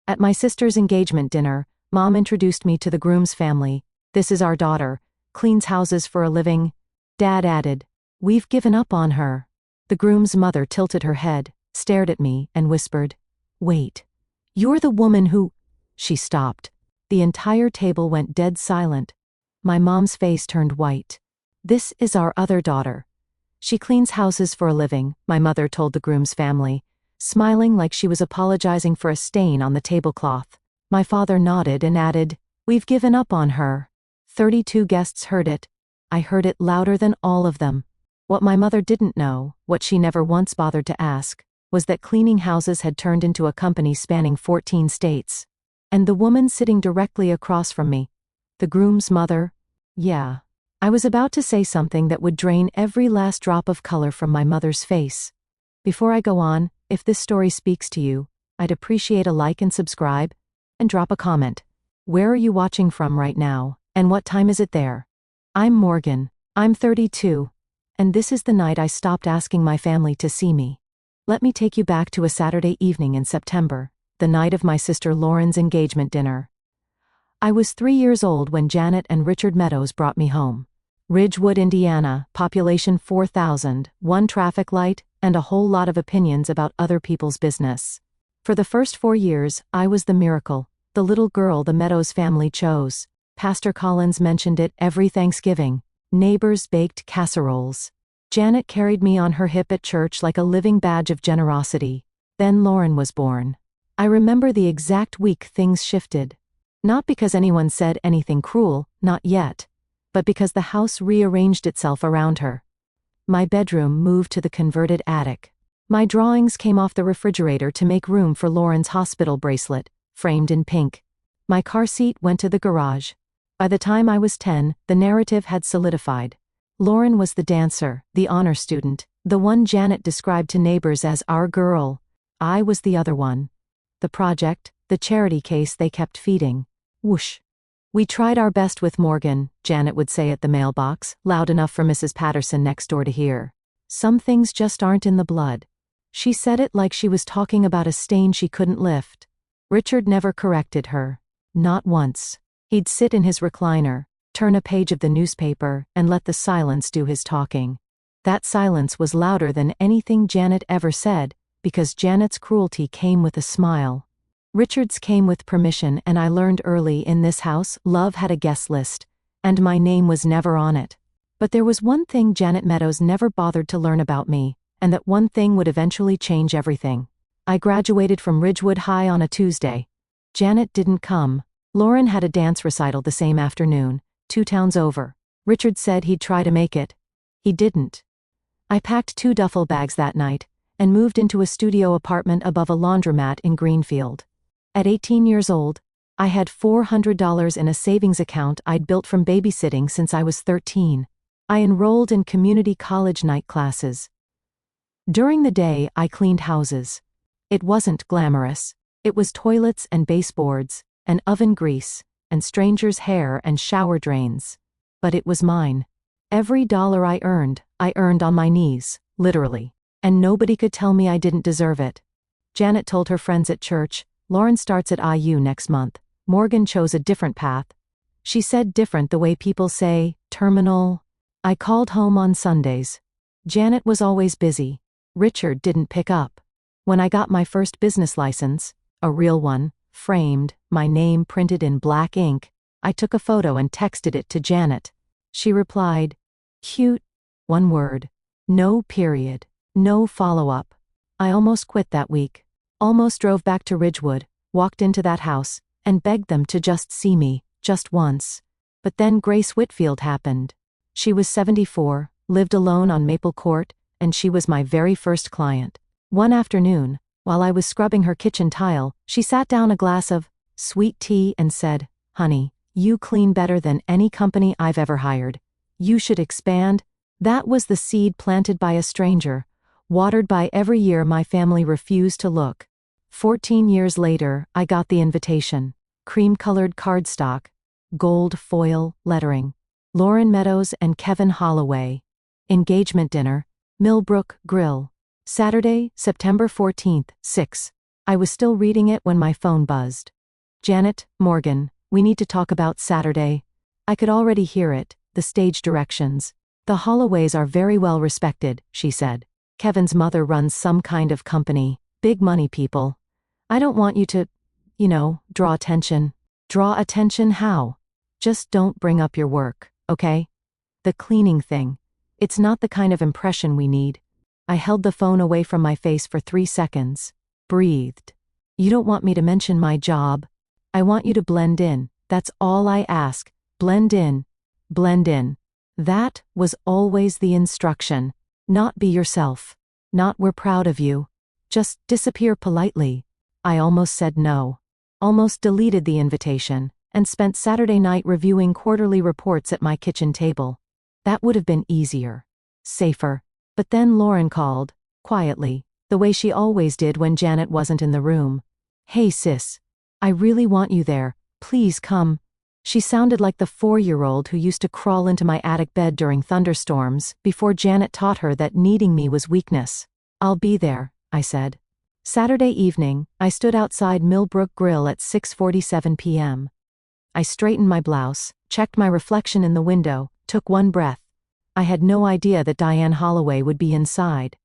At my sister's engagement dinner, Mom introduced me to the groom's family. "This is our daughter, cleans houses for a living." Dad added, "We've given up on her." The groom's mother tilted her head, stared at me, and whispered, "Wait. You're the woman who—" She stopped. The entire table went dead silent. My mom's face turned white. "This is our other daughter. She cleans houses for a living," my mother told the groom's family, smiling like she was apologizing for a stain on the tablecloth. My father nodded and added, "We've given up on her." 32 guests heard it. I heard it louder than all of them. What my mother didn't know, what she never once bothered to ask, was that cleaning houses had turned into a company spanning 14 states. And the woman sitting directly across from me, the groom's mother, yeah. I was about to say something that would drain every last drop of color from my mother's face. Before I go on, if this story speaks to you, I'd appreciate a like and subscribe, and drop a comment. Where are you watching from right now, and what time is it there? I'm Morgan. I'm 32. And this is the night I stopped asking my family to see me. Let me take you back to a Saturday evening in September, the night of my sister Lauren's engagement dinner. I was 3 years old when Janet and Richard Meadows brought me home. Ridgewood, Indiana, population 4,000, one traffic light, and a whole lot of opinions about other people's business. For the first 4 years, I was the miracle, the little girl the Meadows family chose. Pastor Collins mentioned it every Thanksgiving. Neighbors baked casseroles. Janet carried me on her hip at church like a living badge of generosity. Then Lauren was born. I remember the exact week things shifted. Not because anyone said anything cruel, not yet, but because the house rearranged itself around her. My bedroom moved to the converted attic. My drawings came off the refrigerator to make room for Lauren's hospital bracelet, framed in pink. My car seat went to the garage. By the time I was 10, the narrative had solidified. Lauren was the dancer, the honor student, the one Janet described to neighbors as our girl. I was the other one. The project, the charity case they kept feeding. Whoosh. "We tried our best with Morgan," Janet would say at the mailbox, loud enough for Mrs. Patterson next door to hear. "Some things just aren't in the blood." She said it like she was talking about a stain she couldn't lift. Richard never corrected her. Not once. He'd sit in his recliner, turn a page of the newspaper, and let the silence do his talking. That silence was louder than anything Janet ever said, because Janet's cruelty came with a smile. Richard's came with permission, and I learned early in this house love had a guest list, and my name was never on it. But there was one thing Janet Meadows never bothered to learn about me, and that one thing would eventually change everything. I graduated from Ridgewood High on a Tuesday. Janet didn't come. Lauren had a dance recital the same afternoon, 2 towns over. Richard said he'd try to make it. He didn't. I packed 2 duffel bags that night, and moved into a studio apartment above a laundromat in Greenfield. At 18 years old, I had $400 in a savings account I'd built from babysitting since I was 13. I enrolled in community college night classes. During the day, I cleaned houses. It wasn't glamorous. It was toilets and baseboards, and oven grease, and strangers' hair and shower drains. But it was mine. Every dollar I earned on my knees, literally. And nobody could tell me I didn't deserve it. Janet told her friends at church, "Lauren starts at IU next month." Morgan chose a different path. She said different the way people say, terminal. I called home on Sundays. Janet was always busy. Richard didn't pick up. When I got my first business license, a real one, framed, my name printed in black ink, I took a photo and texted it to Janet. She replied, "Cute." One word. No period. No follow-up. I almost quit that week. Almost drove back to Ridgewood, walked into that house, and begged them to just see me, just once. But then Grace Whitfield happened. She was 74, lived alone on Maple Court, and she was my very first client. One afternoon, while I was scrubbing her kitchen tile, she sat down a glass of sweet tea and said, "Honey, you clean better than any company I've ever hired. You should expand." That was the seed planted by a stranger, watered by every year my family refused to look. 14 years later, I got the invitation. Cream-colored cardstock, gold foil lettering. Lauren Meadows and Kevin Holloway. Engagement dinner, Millbrook Grill. Saturday, September 14th, 6. I was still reading it when my phone buzzed. Janet, Morgan, we need to talk about Saturday. I could already hear it, the stage directions. The Holloways are very well respected, she said. Kevin's mother runs some kind of company, big money people. I don't want you to, draw attention. Draw attention how? Just don't bring up your work, okay? The cleaning thing. It's not the kind of impression we need. I held the phone away from my face for 3 seconds. Breathed. You don't want me to mention my job. I want you to blend in. That's all I ask. Blend in. Blend in. That was always the instruction. Not be yourself. Not we're proud of you. Just disappear politely. I almost said no. Almost deleted the invitation, and spent Saturday night reviewing quarterly reports at my kitchen table. That would have been easier. Safer. But then Lauren called, quietly, the way she always did when Janet wasn't in the room. Hey sis. I really want you there. Please come. She sounded like the 4-year-old who used to crawl into my attic bed during thunderstorms before Janet taught her that needing me was weakness. I'll be there, I said. Saturday evening, I stood outside Millbrook Grill at 6:47 p.m. I straightened my blouse, checked my reflection in the window, took one breath. I had no idea that Diane Holloway would be inside.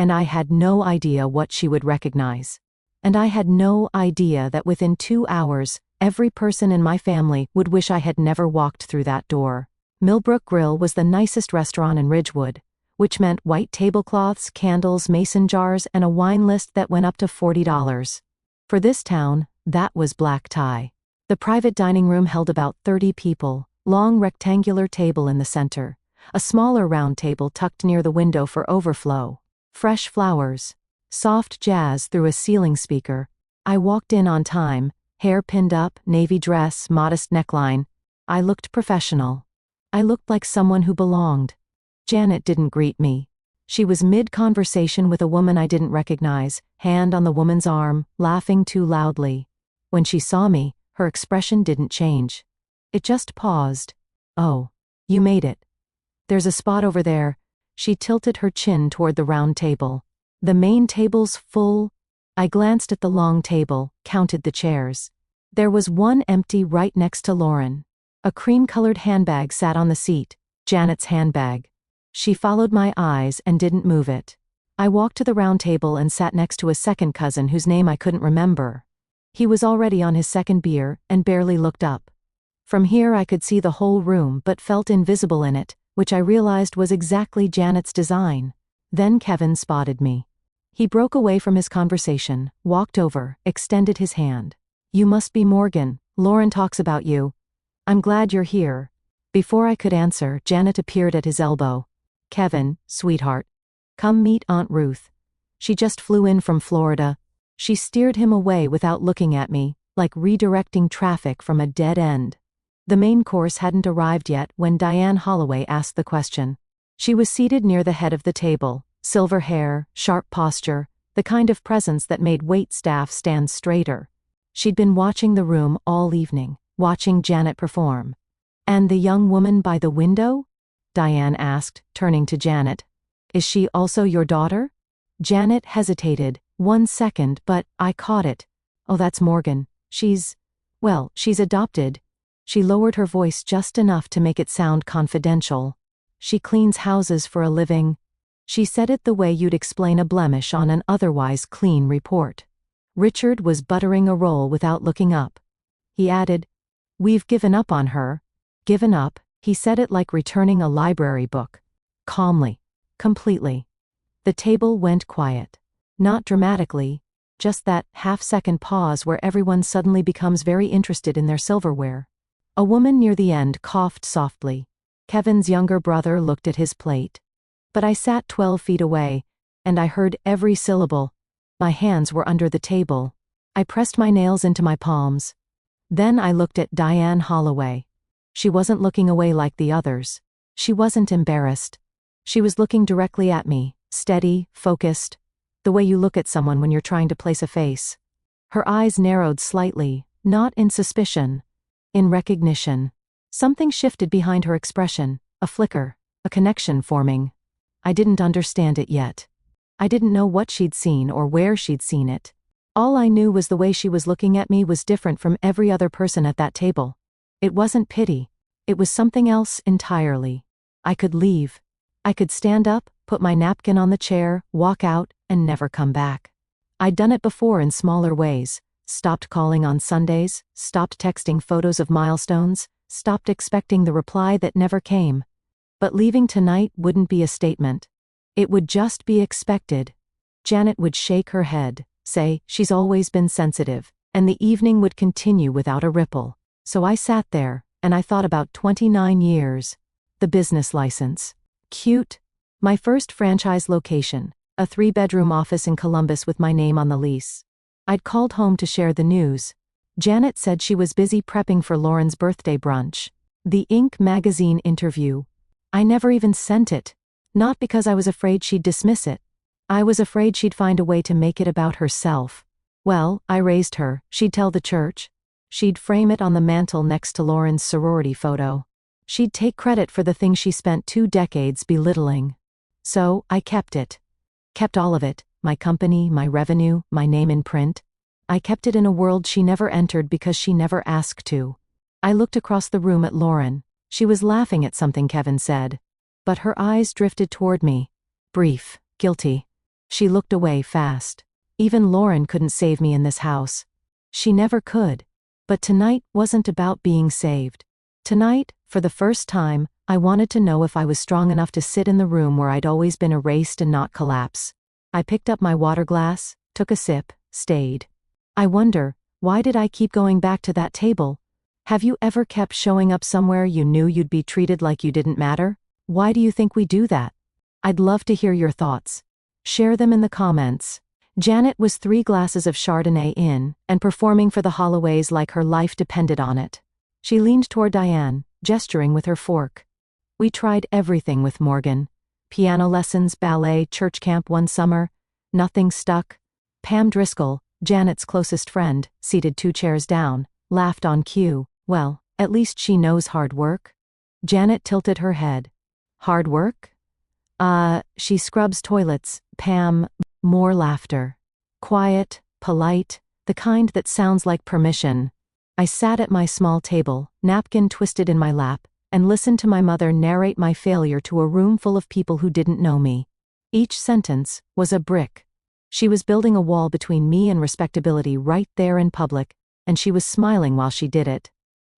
And I had no idea what she would recognize. And I had no idea that within 2 hours, every person in my family would wish I had never walked through that door. Millbrook Grill was the nicest restaurant in Ridgewood, which meant white tablecloths, candles, mason jars, and a wine list that went up to $40. For this town, that was black tie. The private dining room held about 30 people, long rectangular table in the center, a smaller round table tucked near the window for overflow, fresh flowers, soft jazz through a ceiling speaker. I walked in on time, hair pinned up, navy dress, modest neckline. I looked professional. I looked like someone who belonged. Janet didn't greet me. She was mid-conversation with a woman I didn't recognize, hand on the woman's arm, laughing too loudly. When she saw me, her expression didn't change. It just paused. Oh, you made it. There's a spot over there. She tilted her chin toward the round table. The main table's full. I glanced at the long table, counted the chairs. There was one empty right next to Lauren. A cream-colored handbag sat on the seat, Janet's handbag. She followed my eyes and didn't move it. I walked to the round table and sat next to a second cousin whose name I couldn't remember. He was already on his second beer and barely looked up. From here I could see the whole room but felt invisible in it, which I realized was exactly Janet's design. Then Kevin spotted me. He broke away from his conversation, walked over, extended his hand. You must be Morgan. Lauren talks about you. I'm glad you're here. Before I could answer, Janet appeared at his elbow. Kevin, sweetheart. Come meet Aunt Ruth. She just flew in from Florida. She steered him away without looking at me, like redirecting traffic from a dead end. The main course hadn't arrived yet when Diane Holloway asked the question. She was seated near the head of the table, silver hair, sharp posture, the kind of presence that made wait staff stand straighter. She'd been watching the room all evening, watching Janet perform. And the young woman by the window? Diane asked, turning to Janet. Is she also your daughter? Janet hesitated, 1 second, but I caught it. Oh, that's Morgan. She's adopted. She lowered her voice just enough to make it sound confidential. She cleans houses for a living. She said it the way you'd explain a blemish on an otherwise clean report. Richard was buttering a roll without looking up. He added, We've given up on her. Given up? He said it like returning a library book. Calmly. Completely. The table went quiet. Not dramatically, just that half-second pause where everyone suddenly becomes very interested in their silverware. A woman near the end coughed softly. Kevin's younger brother looked at his plate. But I sat 12 feet away, and I heard every syllable. My hands were under the table. I pressed my nails into my palms. Then I looked at Diane Holloway. She wasn't looking away like the others. She wasn't embarrassed. She was looking directly at me, steady, focused, the way you look at someone when you're trying to place a face. Her eyes narrowed slightly, not in suspicion, in recognition. Something shifted behind her expression, a flicker, a connection forming. I didn't understand it yet. I didn't know what she'd seen or where she'd seen it. All I knew was the way she was looking at me was different from every other person at that table. It wasn't pity. It was something else entirely. I could leave. I could stand up, put my napkin on the chair, walk out, and never come back. I'd done it before in smaller ways. Stopped calling on Sundays, stopped texting photos of milestones, stopped expecting the reply that never came. But leaving tonight wouldn't be a statement. It would just be expected. Janet would shake her head, say, she's always been sensitive, and the evening would continue without a ripple. So I sat there, and I thought about 29 years. The business license. Cute. My first franchise location, a 3-bedroom office in Columbus with my name on the lease. I'd called home to share the news. Janet said she was busy prepping for Lauren's birthday brunch. The Inc. magazine interview. I never even sent it. Not because I was afraid she'd dismiss it. I was afraid she'd find a way to make it about herself. Well, I raised her, she'd tell the church. She'd frame it on the mantel next to Lauren's sorority photo. She'd take credit for the things she spent 2 decades belittling. So, I kept it. Kept all of it, my company, my revenue, my name in print. I kept it in a world she never entered because she never asked to. I looked across the room at Lauren. She was laughing at something Kevin said. But her eyes drifted toward me. Brief, guilty. She looked away fast. Even Lauren couldn't save me in this house. She never could. But tonight wasn't about being saved. Tonight, for the first time, I wanted to know if I was strong enough to sit in the room where I'd always been erased and not collapse. I picked up my water glass, took a sip, stayed. I wonder, why did I keep going back to that table? Have you ever kept showing up somewhere you knew you'd be treated like you didn't matter? Why do you think we do that? I'd love to hear your thoughts. Share them in the comments. Janet was 3 glasses of Chardonnay in, and performing for the Holloways like her life depended on it. She leaned toward Diane, gesturing with her fork. We tried everything with Morgan. Piano lessons, ballet, church camp one summer. Nothing stuck. Pam Driscoll, Janet's closest friend, seated 2 chairs down, laughed on cue. Well, at least she knows hard work. Janet tilted her head. Hard work? She scrubs toilets, Pam. More laughter. Quiet, polite, the kind that sounds like permission. I sat at my small table, napkin twisted in my lap, and listened to my mother narrate my failure to a room full of people who didn't know me. Each sentence was a brick. She was building a wall between me and respectability right there in public, and she was smiling while she did it.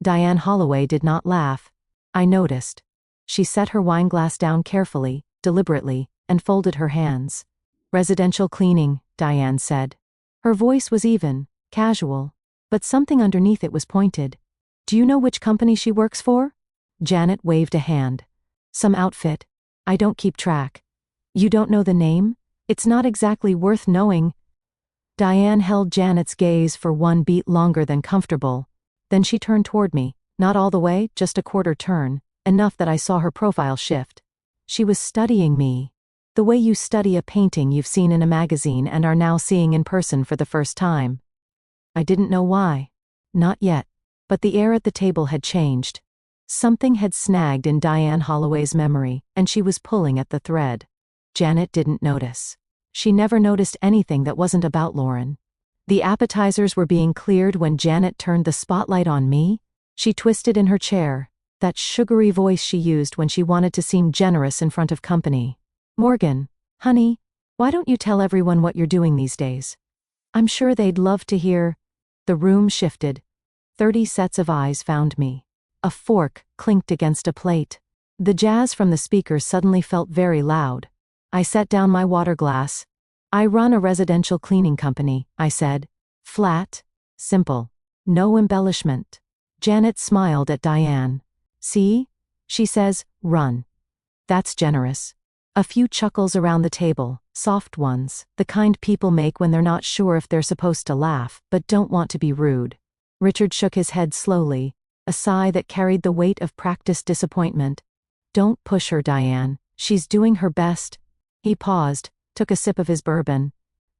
Diane Holloway did not laugh. I noticed. She set her wine glass down carefully, deliberately, and folded her hands. Residential cleaning, Diane said. Her voice was even, casual, but something underneath it was pointed. Do you know which company she works for? Janet waved a hand. Some outfit. I don't keep track. You don't know the name? It's not exactly worth knowing. Diane held Janet's gaze for 1 beat longer than comfortable. Then she turned toward me, not all the way, just a quarter turn, enough that I saw her profile shift. She was studying me. The way you study a painting you've seen in a magazine and are now seeing in person for the first time. I didn't know why. Not yet. But the air at the table had changed. Something had snagged in Diane Holloway's memory, and she was pulling at the thread. Janet didn't notice. She never noticed anything that wasn't about Lauren. The appetizers were being cleared when Janet turned the spotlight on me. She twisted in her chair, that sugary voice she used when she wanted to seem generous in front of company. Morgan, honey, why don't you tell everyone what you're doing these days? I'm sure they'd love to hear. The room shifted. 30 sets of eyes found me. A fork clinked against a plate. The jazz from the speakers suddenly felt very loud. I set down my water glass. I run a residential cleaning company, I said. Flat, simple, no embellishment. Janet smiled at Diane. See? She says, run. That's generous. A few chuckles around the table, soft ones, the kind people make when they're not sure if they're supposed to laugh, but don't want to be rude. Richard shook his head slowly, a sigh that carried the weight of practiced disappointment. Don't push her, Diane. She's doing her best. He paused, took a sip of his bourbon.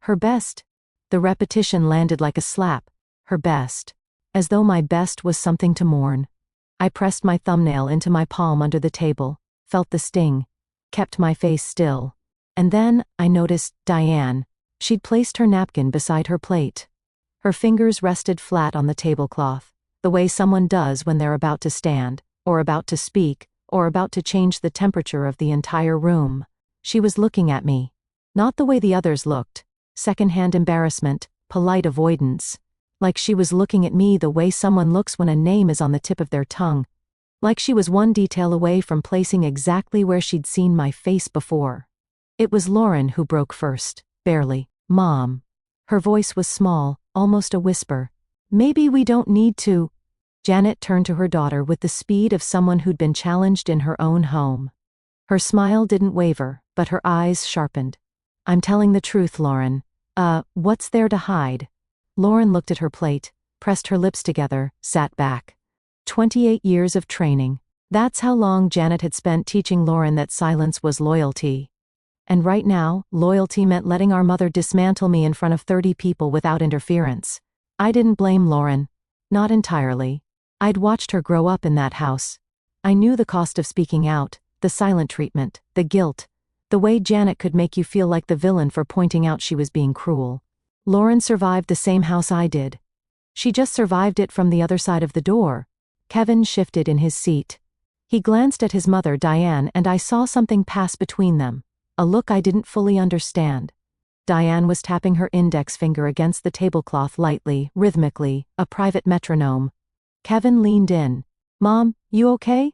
Her best? The repetition landed like a slap. Her best. As though my best was something to mourn. I pressed my thumbnail into my palm under the table, felt the sting. Kept my face still. And then, I noticed Diane. She'd placed her napkin beside her plate. Her fingers rested flat on the tablecloth, the way someone does when they're about to stand, or about to speak, or about to change the temperature of the entire room. She was looking at me. Not the way the others looked. Secondhand embarrassment, polite avoidance. Like she was looking at me the way someone looks when a name is on the tip of their tongue. Like she was one detail away from placing exactly where she'd seen my face before. It was Lauren who broke first, barely. "Mom." Her voice was small, almost a whisper. "Maybe we don't need to." Janet turned to her daughter with the speed of someone who'd been challenged in her own home. Her smile didn't waver, but her eyes sharpened. "I'm telling the truth, Lauren. What's there to hide?" Lauren looked at her plate, pressed her lips together, sat back. 28 years of training. That's how long Janet had spent teaching Lauren that silence was loyalty. And right now, loyalty meant letting our mother dismantle me in front of 30 people without interference. I didn't blame Lauren. Not entirely. I'd watched her grow up in that house. I knew the cost of speaking out, the silent treatment, the guilt, the way Janet could make you feel like the villain for pointing out she was being cruel. Lauren survived the same house I did. She just survived it from the other side of the door. Kevin shifted in his seat. He glanced at his mother, Diane, and I saw something pass between them. A look I didn't fully understand. Diane was tapping her index finger against the tablecloth lightly, rhythmically, a private metronome. Kevin leaned in. "Mom, you okay?"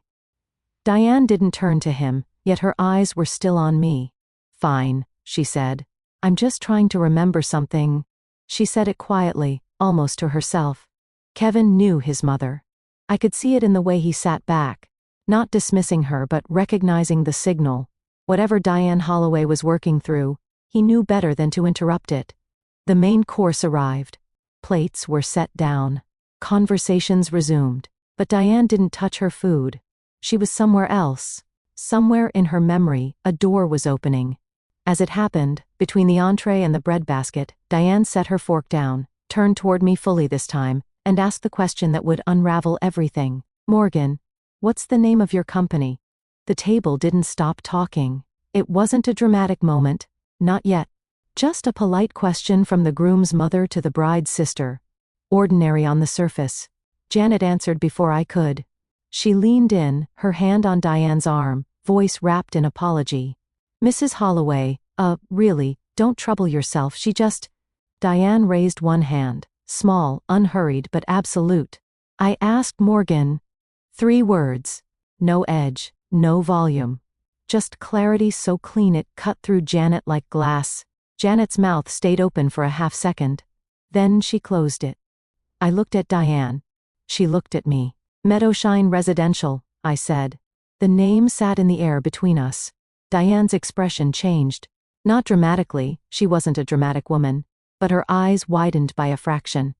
Diane didn't turn to him, yet her eyes were still on me. "Fine," she said. "I'm just trying to remember something." She said it quietly, almost to herself. Kevin knew his mother. I could see it in the way he sat back, not dismissing her but recognizing the signal. Whatever Diane Holloway was working through, he knew better than to interrupt it. The main course arrived. Plates were set down. Conversations resumed. But Diane didn't touch her food. She was somewhere else. Somewhere in her memory, a door was opening. As it happened, between the entree and the breadbasket, Diane set her fork down, turned toward me fully this time, and asked the question that would unravel everything. "Morgan, what's the name of your company?" The table didn't stop talking. It wasn't a dramatic moment. Not yet. Just a polite question from the groom's mother to the bride's sister. Ordinary on the surface. Janet answered before I could. She leaned in, her hand on Diane's arm, voice wrapped in apology. "Mrs. Holloway, really, don't trouble yourself, she just..." Diane raised one hand, small, unhurried but absolute. "I asked Morgan." 3 words. No edge, no volume. Just clarity so clean it cut through Janet like glass. Janet's mouth stayed open for a half second. Then she closed it. I looked at Diane. She looked at me. "Meadowshine Residential," I said. The name sat in the air between us. Diane's expression changed. Not dramatically, she wasn't a dramatic woman, but her eyes widened by a fraction.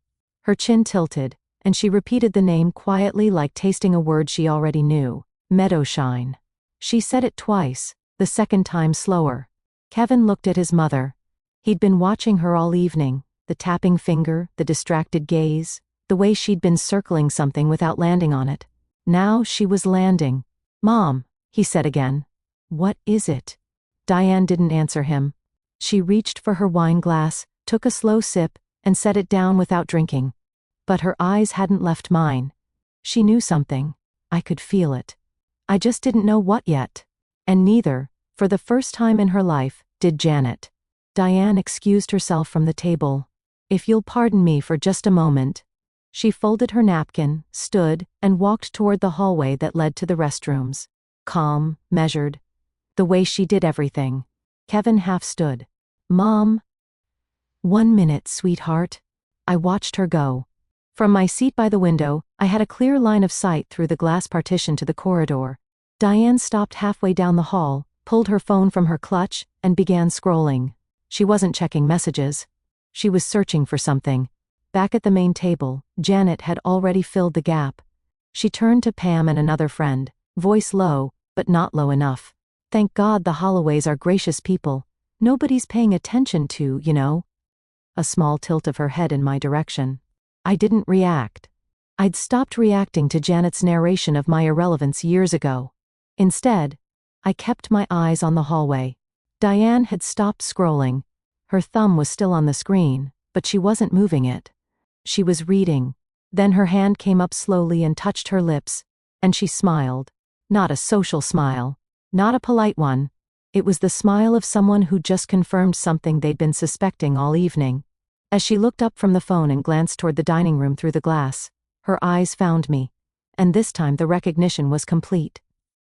Her chin tilted, and she repeated the name quietly like tasting a word she already knew. Meadowshine. She said it twice, the second time slower. Kevin looked at his mother. He'd been watching her all evening, the tapping finger, the distracted gaze, the way she'd been circling something without landing on it. Now she was landing. "Mom," he said again. "What is it?" Diane didn't answer him. She reached for her wine glass, took a slow sip, and set it down without drinking. But her eyes hadn't left mine. She knew something. I could feel it. I just didn't know what yet. And neither, for the first time in her life, did Janet. Diane excused herself from the table. "If you'll pardon me for just a moment." She folded her napkin, stood, and walked toward the hallway that led to the restrooms. Calm, measured. The way she did everything. Kevin half stood. "Mom." "1 minute, sweetheart." I watched her go. From my seat by the window, I had a clear line of sight through the glass partition to the corridor. Diane stopped halfway down the hall, pulled her phone from her clutch, and began scrolling. She wasn't checking messages. She was searching for something. Back at the main table, Janet had already filled the gap. She turned to Pam and another friend, voice low, but not low enough. "Thank God the Holloways are gracious people. Nobody's paying attention to, you know." A small tilt of her head in my direction. I didn't react. I'd stopped reacting to Janet's narration of my irrelevance years ago. Instead, I kept my eyes on the hallway. Diane had stopped scrolling. Her thumb was still on the screen, but she wasn't moving it. She was reading. Then her hand came up slowly and touched her lips, and she smiled. Not a social smile. Not a polite one. It was the smile of someone who just confirmed something they'd been suspecting all evening. As she looked up from the phone and glanced toward the dining room through the glass, her eyes found me. And this time the recognition was complete.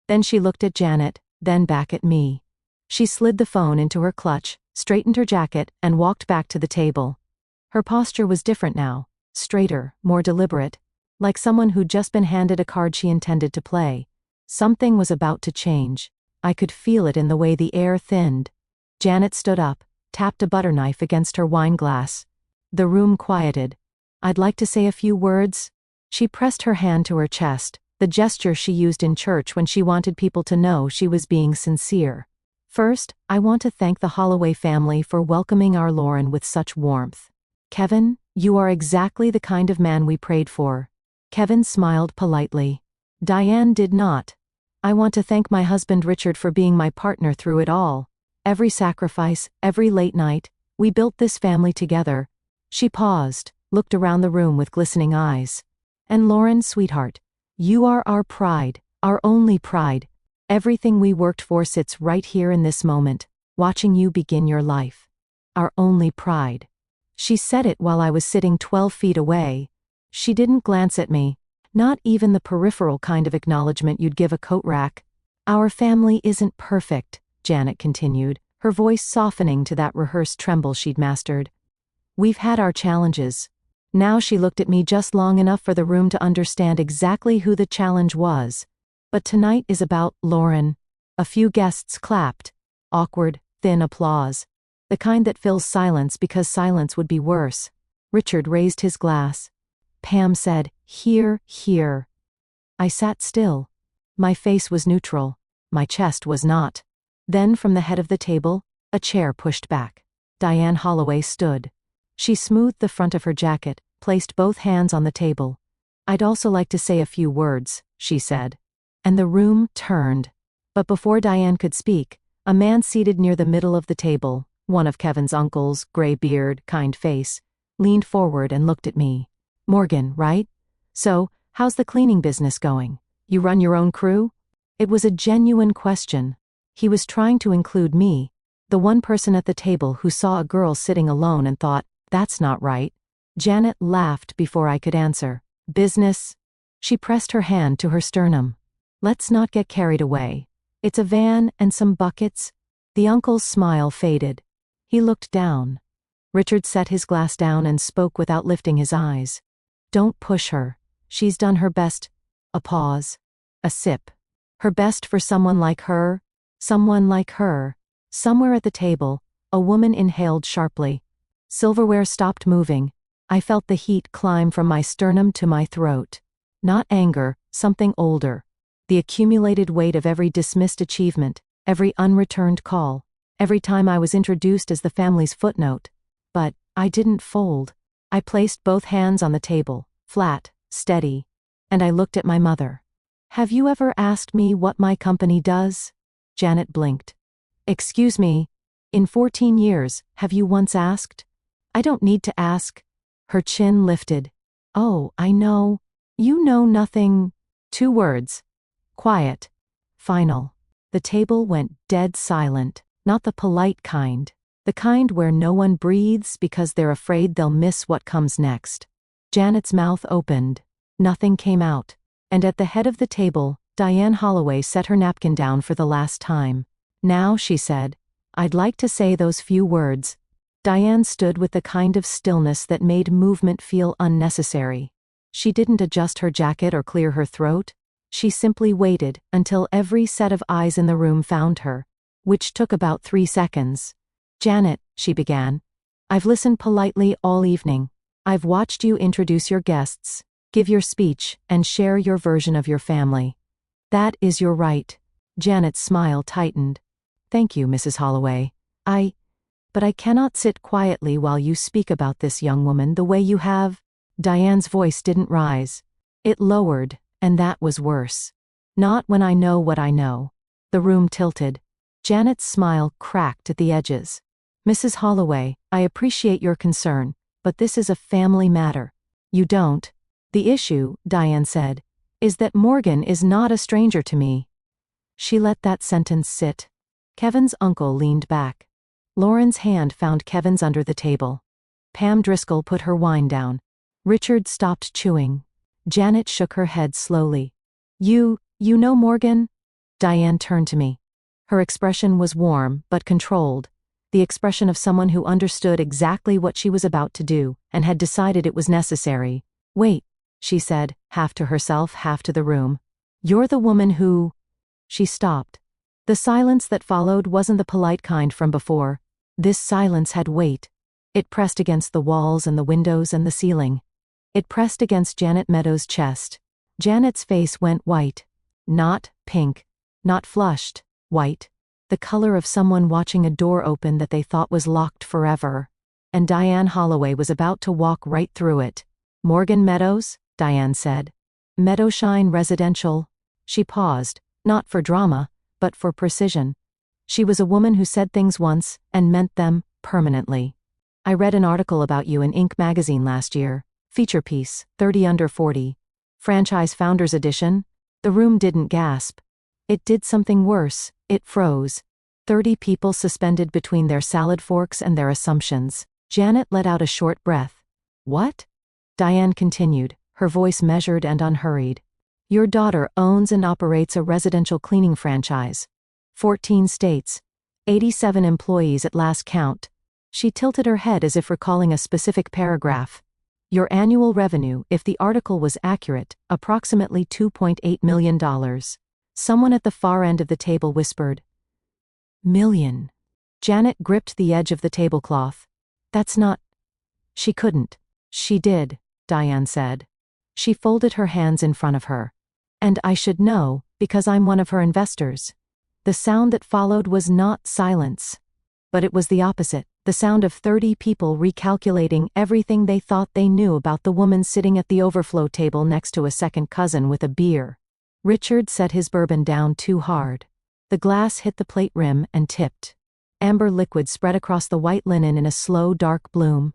Then she looked at Janet, then back at me. She slid the phone into her clutch, straightened her jacket, and walked back to the table. Her posture was different now, straighter, more deliberate, like someone who'd just been handed a card she intended to play. Something was about to change. I could feel it in the way the air thinned. Janet stood up, tapped a butter knife against her wine glass. The room quieted. "I'd like to say a few words." She pressed her hand to her chest, the gesture she used in church when she wanted people to know she was being sincere. "First, I want to thank the Holloway family for welcoming our Lauren with such warmth. Kevin, you are exactly the kind of man we prayed for." Kevin smiled politely. Diane did not. "I want to thank my husband Richard for being my partner through it all. Every sacrifice, every late night, we built this family together." She paused, looked around the room with glistening eyes. "And Lauren, sweetheart, you are our pride, our only pride. Everything we worked for sits right here in this moment, watching you begin your life. Our only pride." She said it while I was sitting 12 feet away. She didn't glance at me, not even the peripheral kind of acknowledgement you'd give a coat rack. "Our family isn't perfect," Janet continued, her voice softening to that rehearsed tremble she'd mastered. "We've had our challenges." Now she looked at me just long enough for the room to understand exactly who the challenge was. "But tonight is about Lauren." A few guests clapped. Awkward, thin applause. The kind that fills silence because silence would be worse. Richard raised his glass. Pam said, "Here, here." I sat still. My face was neutral. My chest was not. Then from the head of the table, a chair pushed back. Diane Holloway stood. She smoothed the front of her jacket, placed both hands on the table. "I'd also like to say a few words," she said. And the room turned. But before Diane could speak, a man seated near the middle of the table, one of Kevin's uncles, gray beard, kind face, leaned forward and looked at me. "Morgan, right? So, how's the cleaning business going? You run your own crew?" It was a genuine question. He was trying to include me, the one person at the table who saw a girl sitting alone and thought, "That's not right." Janet laughed before I could answer. "Business?" She pressed her hand to her sternum. "Let's not get carried away. It's a van and some buckets." The uncle's smile faded. He looked down. Richard set his glass down and spoke without lifting his eyes. "Don't push her. She's done her best." A pause. A sip. Her best for someone like her? Someone like her. Somewhere at the table, a woman inhaled sharply. Silverware stopped moving. I felt the heat climb from my sternum to my throat. Not anger, something older. The accumulated weight of every dismissed achievement, every unreturned call, every time I was introduced as the family's footnote. But I didn't fold. I placed both hands on the table, flat, steady, and I looked at my mother. "Have you ever asked me what my company does?" Janet blinked. "Excuse me, in 14 years, have you once asked?" "I don't need to ask." Her chin lifted. "Oh, I know. You know nothing." 2 words. Quiet. Final. The table went dead silent, not the polite kind. The kind where no one breathes because they're afraid they'll miss what comes next. Janet's mouth opened. Nothing came out. And at the head of the table, Diane Holloway set her napkin down for the last time. "Now," she said, "I'd like to say those few words." Diane stood with the kind of stillness that made movement feel unnecessary. She didn't adjust her jacket or clear her throat. She simply waited until every set of eyes in the room found her, which took about 3 seconds. "Janet," she began, "I've listened politely all evening. I've watched you introduce your guests, give your speech, and share your version of your family. That is your right." Janet's smile tightened. "Thank you, Mrs. Holloway. But I cannot sit quietly while you speak about this young woman the way you have." Diane's voice didn't rise. It lowered, and that was worse. "Not when I know what I know." The room tilted. Janet's smile cracked at the edges. "Mrs. Holloway, I appreciate your concern, but this is a family matter. You don't. The issue, Diane said, is that Morgan is not a stranger to me. She let that sentence sit. Kevin's uncle leaned back. Lauren's hand found Kevin's under the table. Pam Driscoll put her wine down. Richard stopped chewing. Janet shook her head slowly. You know Morgan? Diane turned to me. Her expression was warm, but controlled. The expression of someone who understood exactly what she was about to do, and had decided it was necessary. Wait, she said, half to herself, half to the room. You're the woman who… She stopped. The silence that followed wasn't the polite kind from before. This silence had weight. It pressed against the walls and the windows and the ceiling. It pressed against Janet Meadows' chest. Janet's face went white. Not pink. Not flushed. White. The color of someone watching a door open that they thought was locked forever. And Diane Holloway was about to walk right through it. Morgan Meadows? Diane said. Meadowshine Residential. She paused, not for drama, but for precision. She was a woman who said things once and meant them permanently. I read an article about you in Inc. magazine last year. Feature piece, 30 Under 40. Franchise Founders Edition. The room didn't gasp. It did something worse. It froze. 30 people suspended between their salad forks and their assumptions. Janet let out a short breath. What? Diane continued, her voice measured and unhurried. Your daughter owns and operates a residential cleaning franchise. 14 states. 87 employees at last count. She tilted her head as if recalling a specific paragraph. Your annual revenue, if the article was accurate, approximately $2.8 million. Someone at the far end of the table whispered, Million. Janet gripped the edge of the tablecloth. That's not… She couldn't. She did, Diane said. She folded her hands in front of her. And I should know, because I'm one of her investors. The sound that followed was not silence. But it was the opposite, the sound of 30 people recalculating everything they thought they knew about the woman sitting at the overflow table next to a second cousin with a beer. Richard set his bourbon down too hard. The glass hit the plate rim and tipped. Amber liquid spread across the white linen in a slow, dark bloom.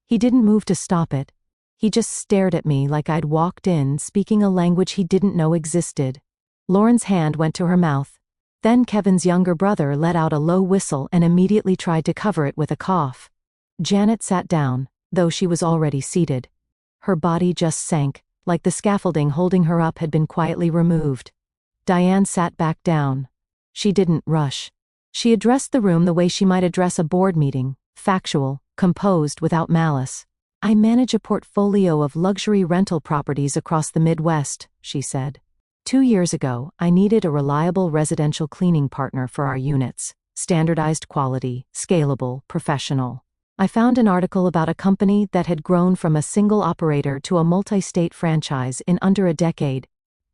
He didn't move to stop it. He just stared at me like I'd walked in, speaking a language he didn't know existed. Lauren's hand went to her mouth. Then Kevin's younger brother let out a low whistle and immediately tried to cover it with a cough. Janet sat down, though she was already seated. Her body just sank, like the scaffolding holding her up had been quietly removed. Diane sat back down. She didn't rush. She addressed the room the way she might address a board meeting, factual, composed, without malice. I manage a portfolio of luxury rental properties across the Midwest, she said. 2 years ago, I needed a reliable residential cleaning partner for our units. Standardized quality, scalable, professional. I found an article about a company that had grown from a single operator to a multi-state franchise in under a decade.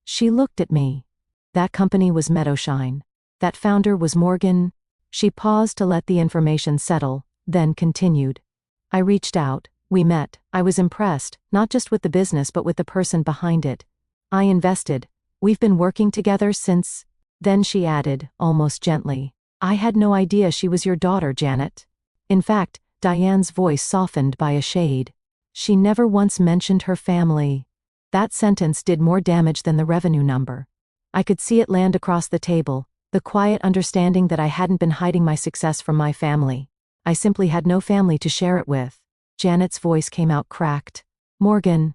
She looked at me. That company was Meadowshine. That founder was Morgan. She paused to let the information settle, then continued. I reached out. We met. I was impressed, not just with the business but with the person behind it. I invested. We've been working together since… Then she added, almost gently, I had no idea she was your daughter, Janet. In fact, Diane's voice softened by a shade. She never once mentioned her family. That sentence did more damage than the revenue number. I could see it land across the table, the quiet understanding that I hadn't been hiding my success from my family. I simply had no family to share it with. Janet's voice came out cracked. Morgan.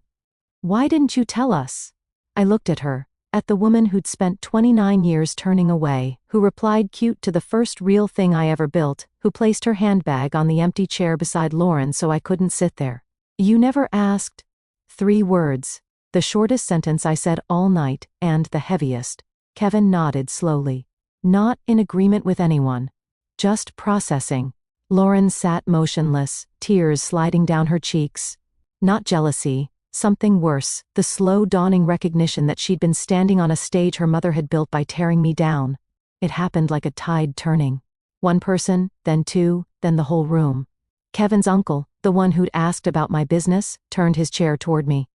Why didn't you tell us? I looked at her. At the woman who'd spent 29 years turning away, who replied cute to the first real thing I ever built, who placed her handbag on the empty chair beside Lauren so I couldn't sit there. You never asked. 3 words. The shortest sentence I said all night, and the heaviest. Kevin nodded slowly. Not in agreement with anyone. Just processing. Lauren sat motionless, tears sliding down her cheeks. Not jealousy. Something worse, the slow dawning recognition that she'd been standing on a stage her mother had built by tearing me down. It happened like a tide turning. 1 person, then 2, then the whole room. Kevin's uncle, the one who'd asked about my business, turned his chair toward me.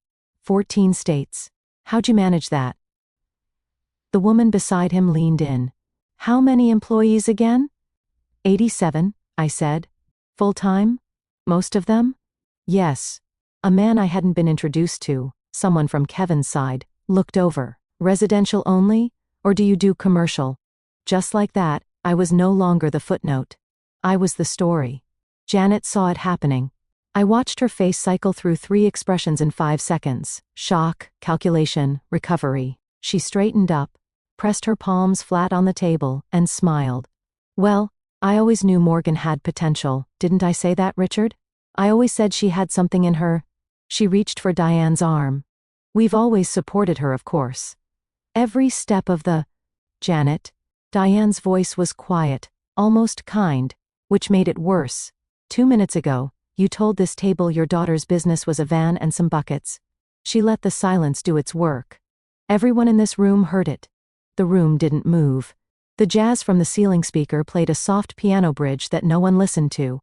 14 states. How'd you manage that? The woman beside him leaned in. How many employees again? 87, I said. Full-time? Most of them? Yes. A man I hadn't been introduced to, someone from Kevin's side, looked over. Residential only? Or do you do commercial? Just like that, I was no longer the footnote. I was the story. Janet saw it happening. I watched her face cycle through 3 expressions in 5 seconds: shock, calculation, recovery. She straightened up, pressed her palms flat on the table, and smiled. Well, I always knew Morgan had potential, didn't I say that, Richard? I always said she had something in her. She reached for Diane's arm. We've always supported her, of course. Every step of the... Janet. Diane's voice was quiet, almost kind, which made it worse. 2 minutes ago, you told this table your daughter's business was a van and some buckets. She let the silence do its work. Everyone in this room heard it. The room didn't move. The jazz from the ceiling speaker played a soft piano bridge that no one listened to.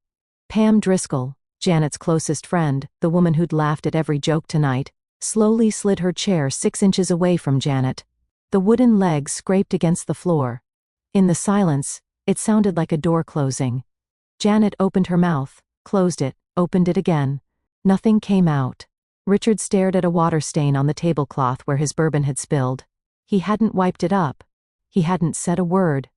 Pam Driscoll, Janet's closest friend, the woman who'd laughed at every joke tonight, slowly slid her chair 6 inches away from Janet. The wooden legs scraped against the floor. In the silence, it sounded like a door closing. Janet opened her mouth, closed it, opened it again. Nothing came out. Richard stared at a water stain on the tablecloth where his bourbon had spilled. He hadn't wiped it up. He hadn't said a word.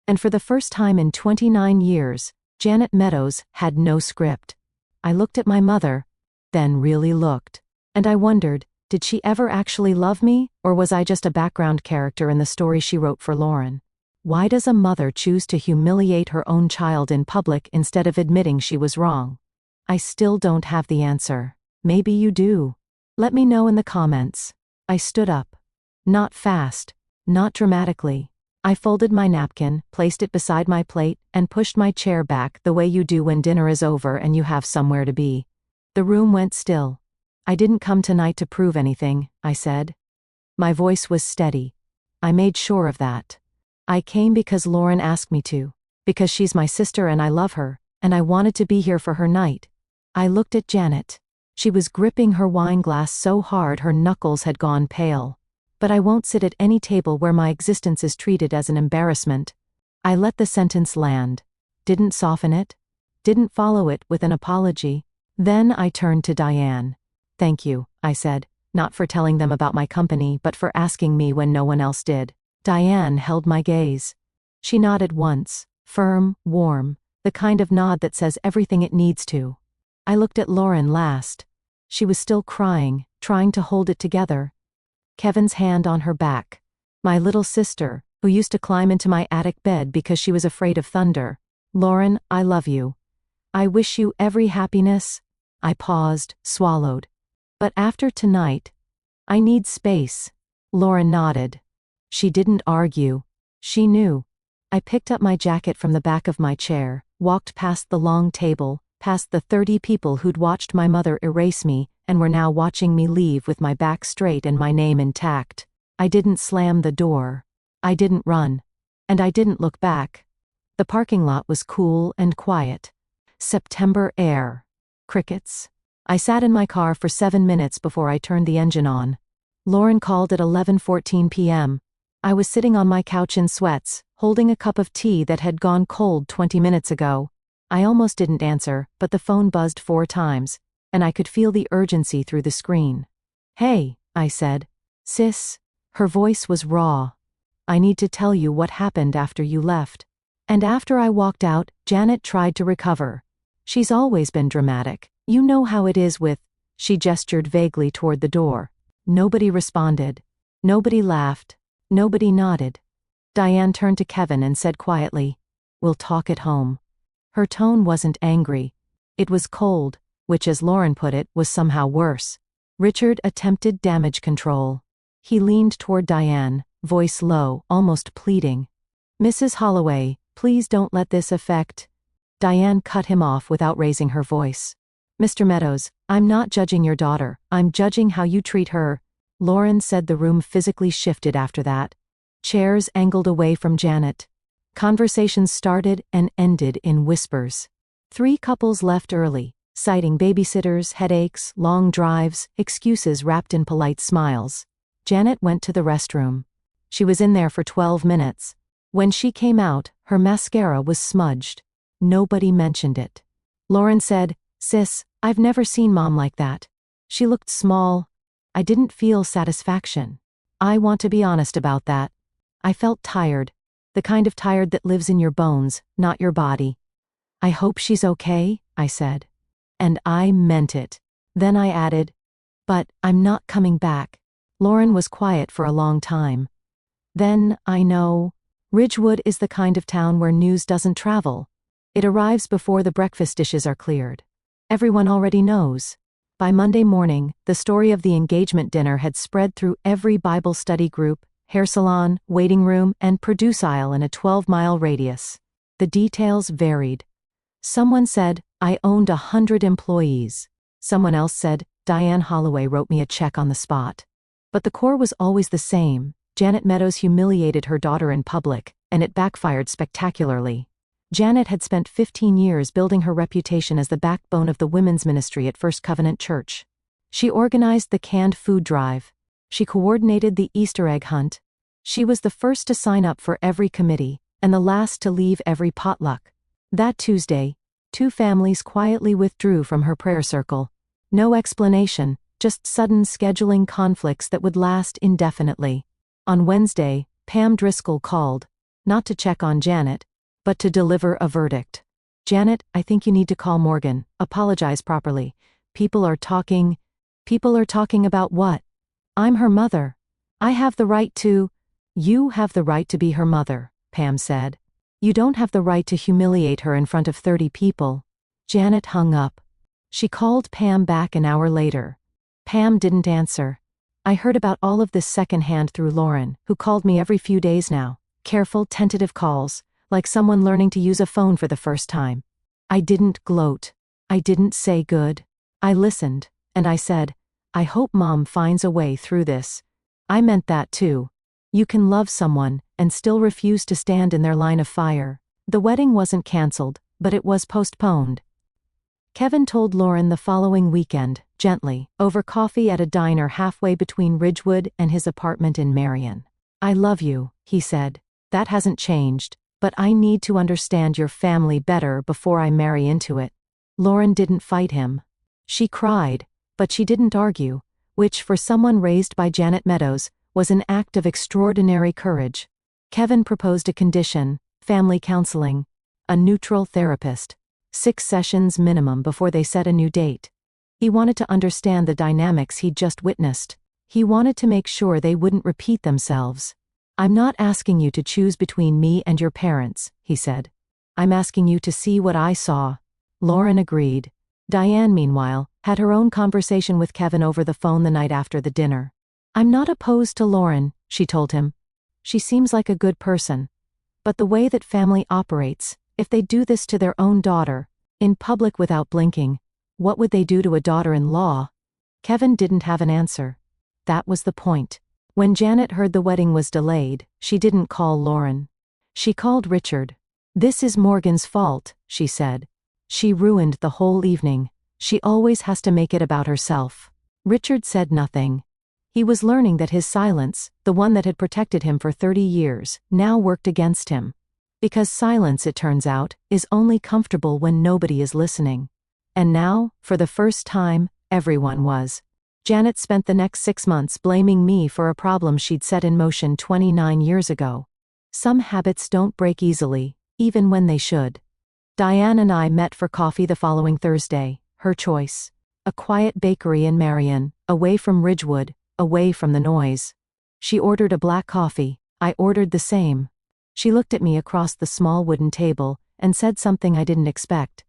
And for the first time in 29 years, Janet Meadows had no script. I looked at my mother, then really looked. And I wondered, did she ever actually love me, or was I just a background character in the story she wrote for Lauren? Why does a mother choose to humiliate her own child in public instead of admitting she was wrong? I still don't have the answer. Maybe you do. Let me know in the comments. I stood up. Not fast, not dramatically. I folded my napkin, placed it beside my plate, and pushed my chair back the way you do when dinner is over and you have somewhere to be. The room went still. I didn't come tonight to prove anything, I said. My voice was steady. I made sure of that. I came because Lauren asked me to, because she's my sister and I love her, and I wanted to be here for her night. I looked at Janet. She was gripping her wine glass so hard her knuckles had gone pale. But I won't sit at any table where my existence is treated as an embarrassment. I let the sentence land. Didn't soften it. Didn't follow it with an apology. Then I turned to Diane. Thank you, I said, not for telling them about my company but for asking me when no one else did. Diane held my gaze. She nodded once, firm, warm, the kind of nod that says everything it needs to. I looked at Lauren last. She was still crying, trying to hold it together. Kevin's hand on her back. My little sister, who used to climb into my attic bed because she was afraid of thunder. Lauren, I love you. I wish you every happiness. I paused, swallowed. But after tonight, I need space. Lauren nodded. She didn't argue. She knew. I picked up my jacket from the back of my chair, walked past the long table, past the 30 people who'd watched my mother erase me and were now watching me leave with my back straight and my name intact. I didn't slam the door. I didn't run. And I didn't look back. The parking lot was cool and quiet. September air. Crickets. I sat in my car for 7 minutes before I turned the engine on. Lauren called at 11:14 p.m. I was sitting on my couch in sweats, holding a cup of tea that had gone cold 20 minutes ago. I almost didn't answer, but the phone buzzed 4 times, and I could feel the urgency through the screen. Hey, I said. Sis. Her voice was raw. I need to tell you what happened after you left. And after I walked out, Janet tried to recover. She's always been dramatic. You know how it is with... She gestured vaguely toward the door. Nobody responded. Nobody laughed. Nobody nodded. Diane turned to Kevin and said quietly, "We'll talk at home." Her tone wasn't angry. It was cold, which, as Lauren put it, was somehow worse. Richard attempted damage control. He leaned toward Diane, voice low, almost pleading. "Mrs. Holloway, please don't let this affect..." Diane cut him off without raising her voice. "Mr. Meadows, I'm not judging your daughter, I'm judging how you treat her." Lauren said the room physically shifted after that. Chairs angled away from Janet. Conversations started and ended in whispers. 3 couples left early, citing babysitters, headaches, long drives, excuses wrapped in polite smiles. Janet went to the restroom. She was in there for 12 minutes. When she came out, her mascara was smudged. Nobody mentioned it. Lauren said, "Sis, I've never seen Mom like that. She looked small. I didn't feel satisfaction. I want to be honest about that. I felt tired. The kind of tired that lives in your bones, not your body. I hope she's okay, I said. And I meant it. Then I added, but I'm not coming back. Lauren was quiet for a long time. Then, I know, Ridgewood is the kind of town where news doesn't travel. It arrives before the breakfast dishes are cleared. Everyone already knows. By Monday morning, the story of the engagement dinner had spread through every Bible study group, hair salon, waiting room, and produce aisle in a 12-mile radius. The details varied. Someone said, I owned 100 employees. Someone else said, Diane Holloway wrote me a check on the spot. But the core was always the same. Janet Meadows humiliated her daughter in public, and it backfired spectacularly. Janet had spent 15 years building her reputation as the backbone of the women's ministry at First Covenant Church. She organized the canned food drive. She coordinated the Easter egg hunt. She was the first to sign up for every committee, and the last to leave every potluck. That Tuesday, 2 families quietly withdrew from her prayer circle. No explanation, just sudden scheduling conflicts that would last indefinitely. On Wednesday, Pam Driscoll called, not to check on Janet, but to deliver a verdict. Janet, I think you need to call Morgan, apologize properly. People are talking about what? I'm her mother. I have the right to. You have the right to be her mother, Pam said. You don't have the right to humiliate her in front of 30 people. Janet hung up. She called Pam back an hour later. Pam didn't answer. I heard about all of this secondhand through Lauren, who called me every few days now. Careful, tentative calls, like someone learning to use a phone for the first time. I didn't gloat. I didn't say good. I listened, and I said, I hope Mom finds a way through this. I meant that too. You can love someone and still refuse to stand in their line of fire. The wedding wasn't canceled, but it was postponed. Kevin told Lauren the following weekend, gently, over coffee at a diner halfway between Ridgewood and his apartment in Marion. I love you, he said. That hasn't changed, but I need to understand your family better before I marry into it. Lauren didn't fight him. She cried, but she didn't argue, which for someone raised by Janet Meadows, was an act of extraordinary courage. Kevin proposed a condition, family counseling, a neutral therapist, 6 sessions minimum before they set a new date. He wanted to understand the dynamics he'd just witnessed. He wanted to make sure they wouldn't repeat themselves. I'm not asking you to choose between me and your parents, he said. I'm asking you to see what I saw. Lauren agreed. Diane, meanwhile, had her own conversation with Kevin over the phone the night after the dinner. I'm not opposed to Lauren, she told him. She seems like a good person. But the way that family operates, if they do this to their own daughter, in public without blinking, what would they do to a daughter-in-law? Kevin didn't have an answer. That was the point. When Janet heard the wedding was delayed, she didn't call Lauren. She called Richard. This is Morgan's fault, she said. She ruined the whole evening. She always has to make it about herself. Richard said nothing. He was learning that his silence, the one that had protected him for 30 years, now worked against him. Because silence, it turns out, is only comfortable when nobody is listening. And now, for the first time, everyone was. Janet spent the next 6 months blaming me for a problem she'd set in motion 29 years ago. Some habits don't break easily, even when they should. Diane and I met for coffee the following Thursday, her choice. A quiet bakery in Marion, away from Ridgewood, away from the noise. She ordered a black coffee. I ordered the same. She looked at me across the small wooden table and said something I didn't expect.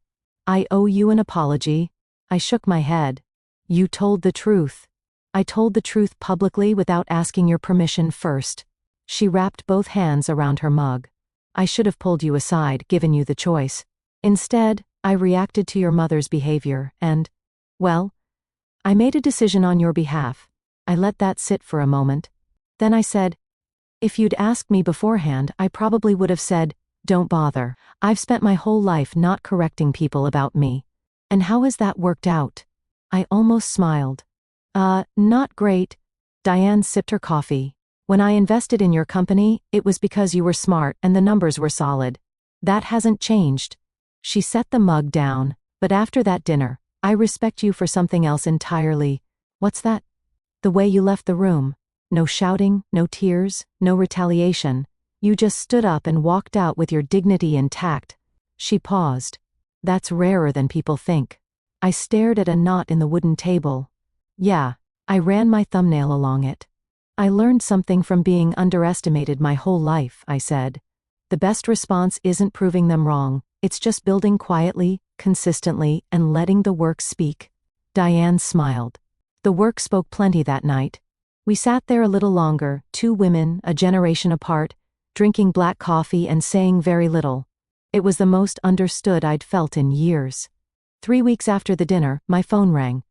I owe you an apology. I shook my head. You told the truth. I told the truth publicly without asking your permission first. She wrapped both hands around her mug. I should have pulled you aside, given you the choice. Instead, I reacted to your mother's behavior and, well, I made a decision on your behalf. I let that sit for a moment. Then I said, if you'd asked me beforehand, I probably would have said, don't bother. I've spent my whole life not correcting people about me. And how has that worked out? I almost smiled. Not great. Diane sipped her coffee. When I invested in your company, it was because you were smart and the numbers were solid. That hasn't changed. She set the mug down, but after that dinner, I respect you for something else entirely. What's that? The way you left the room. No shouting, no tears, no retaliation. You just stood up and walked out with your dignity intact. She paused. That's rarer than people think. I stared at a knot in the wooden table. Yeah, I ran my thumbnail along it. I learned something from being underestimated my whole life, I said. The best response isn't proving them wrong, it's just building quietly, consistently, and letting the work speak. Diane smiled. The work spoke plenty that night. We sat there a little longer, two women, a generation apart, drinking black coffee and saying very little. It was the most understood I'd felt in years. 3 weeks after the dinner, my phone rang.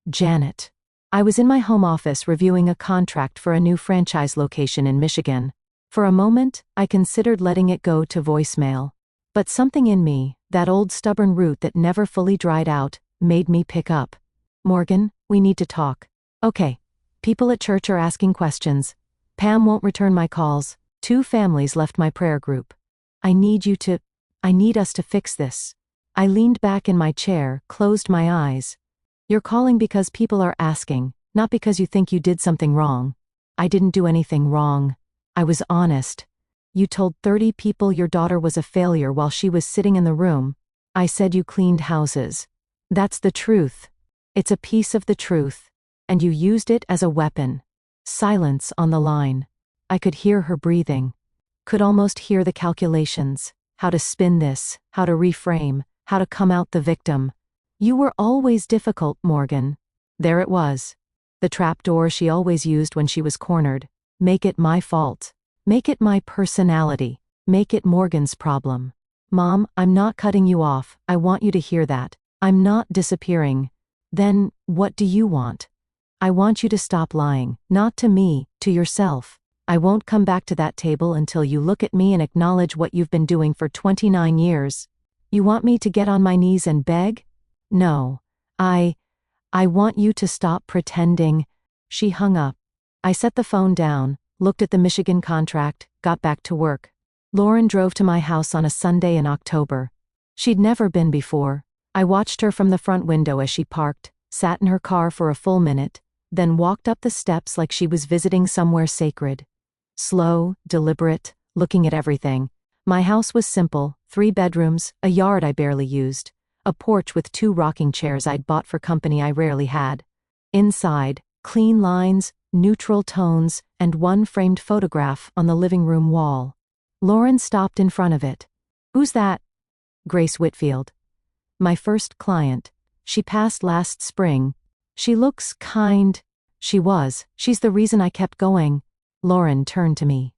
Janet. I was in my home office reviewing a contract for a new franchise location in Michigan. For a moment, I considered letting it go to voicemail. But something in me, that old stubborn root that never fully dried out, made me pick up. Morgan, we need to talk. Okay. People at church are asking questions. Pam won't return my calls. 2 families left my prayer group. I need us to fix this. I leaned back in my chair, closed my eyes. You're calling because people are asking, not because you think you did something wrong. I didn't do anything wrong. I was honest. You told 30 people your daughter was a failure while she was sitting in the room. I said you cleaned houses. That's the truth. It's a piece of the truth. And you used it as a weapon. Silence on the line. I could hear her breathing. Could almost hear the calculations. How to spin this, how to reframe, how to come out the victim. You were always difficult, Morgan. There it was. The trapdoor she always used when she was cornered. Make it my fault. Make it my personality. Make it Morgan's problem. Mom, I'm not cutting you off. I want you to hear that. I'm not disappearing. Then, what do you want? I want you to stop lying, not to me, to yourself. I won't come back to that table until you look at me and acknowledge what you've been doing for 29 years. You want me to get on my knees and beg? No. I want you to stop pretending. She hung up. I set the phone down, looked at the Michigan contract, got back to work. Lauren drove to my house on a Sunday in October. She'd never been before. I watched her from the front window as she parked, sat in her car for a full minute, then walked up the steps like she was visiting somewhere sacred. Slow, deliberate, looking at everything. My house was simple, 3 bedrooms, a yard I barely used, a porch with 2 rocking chairs I'd bought for company I rarely had. Inside, clean lines, neutral tones, and 1 framed photograph on the living room wall. Lauren stopped in front of it. Who's that? Grace Whitfield. My first client. She passed last spring. She looks kind. She's the reason I kept going. Lauren turned to me.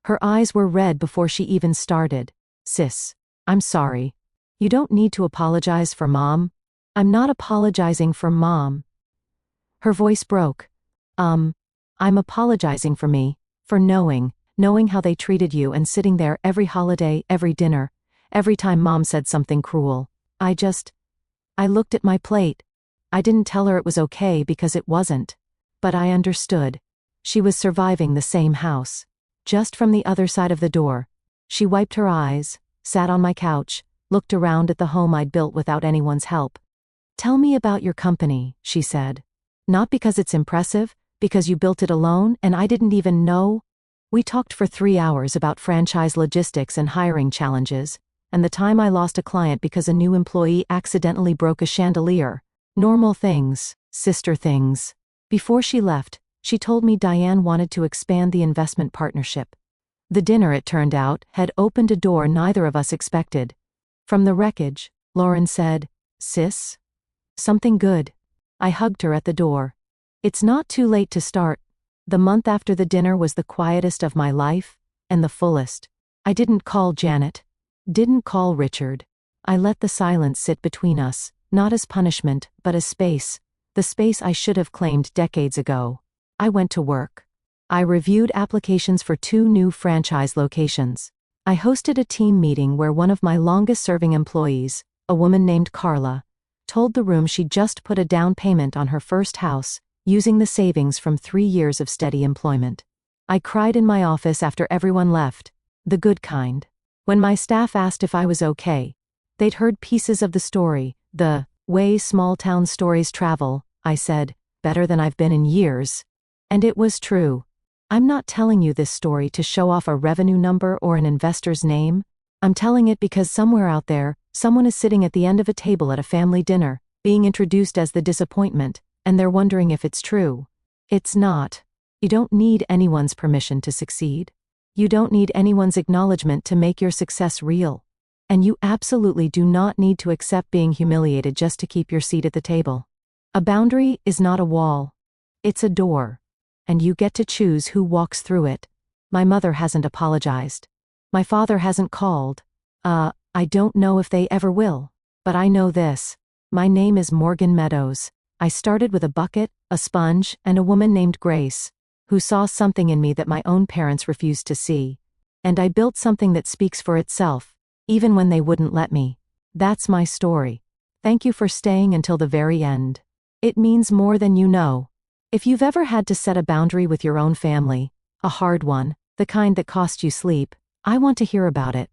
Her eyes were red before she even started. Sis, I'm sorry. You don't need to apologize for Mom. I'm not apologizing for Mom. Her voice broke. I'm apologizing for me, for knowing how they treated you and sitting there every holiday, every dinner, every time Mom said something cruel. I looked at my plate. I didn't tell her it was okay because it wasn't. But I understood. She was surviving the same house. Just from the other side of the door. She wiped her eyes, sat on my couch, looked around at the home I'd built without anyone's help. Tell me about your company, she said. Not because it's impressive, because you built it alone and I didn't even know. We talked for 3 hours about franchise logistics and hiring challenges, and the time I lost a client because a new employee accidentally broke a chandelier. Normal things, sister things. Before she left, she told me Diane wanted to expand the investment partnership. The dinner, it turned out, had opened a door neither of us expected. From the wreckage, Lauren said, Sis? Something good. I hugged her at the door. It's not too late to start. The month after the dinner was the quietest of my life, and the fullest. I didn't call Janet. Didn't call Richard. I let the silence sit between us, not as punishment, but as space. The space I should have claimed decades ago. I went to work. I reviewed applications for 2 new franchise locations. I hosted a team meeting where one of my longest-serving employees, a woman named Carla, told the room she'd just put a down payment on her first house, using the savings from 3 years of steady employment. I cried in my office after everyone left, the good kind. When my staff asked if I was okay, they'd heard pieces of the story, the way small-town stories travel, I said, better than I've been in years. And it was true. I'm not telling you this story to show off a revenue number or an investor's name. I'm telling it because somewhere out there, someone is sitting at the end of a table at a family dinner, being introduced as the disappointment, and they're wondering if it's true. It's not. You don't need anyone's permission to succeed. You don't need anyone's acknowledgement to make your success real. And you absolutely do not need to accept being humiliated just to keep your seat at the table. A boundary is not a wall. It's a door. And you get to choose who walks through it. My mother hasn't apologized. My father hasn't called. I don't know if they ever will. But I know this. My name is Morgan Meadows. I started with a bucket, a sponge, and a woman named Grace, who saw something in me that my own parents refused to see. And I built something that speaks for itself, even when they wouldn't let me. That's my story. Thank you for staying until the very end. It means more than you know. If you've ever had to set a boundary with your own family, a hard one, the kind that cost you sleep, I want to hear about it.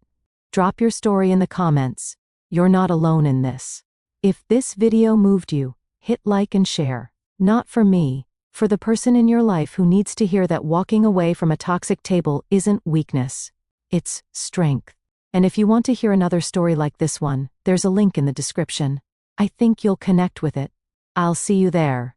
Drop your story in the comments. You're not alone in this. If this video moved you, hit like and share. Not for me, for the person in your life who needs to hear that walking away from a toxic table isn't weakness. It's strength. And if you want to hear another story like this one, there's a link in the description. I think you'll connect with it. I'll see you there.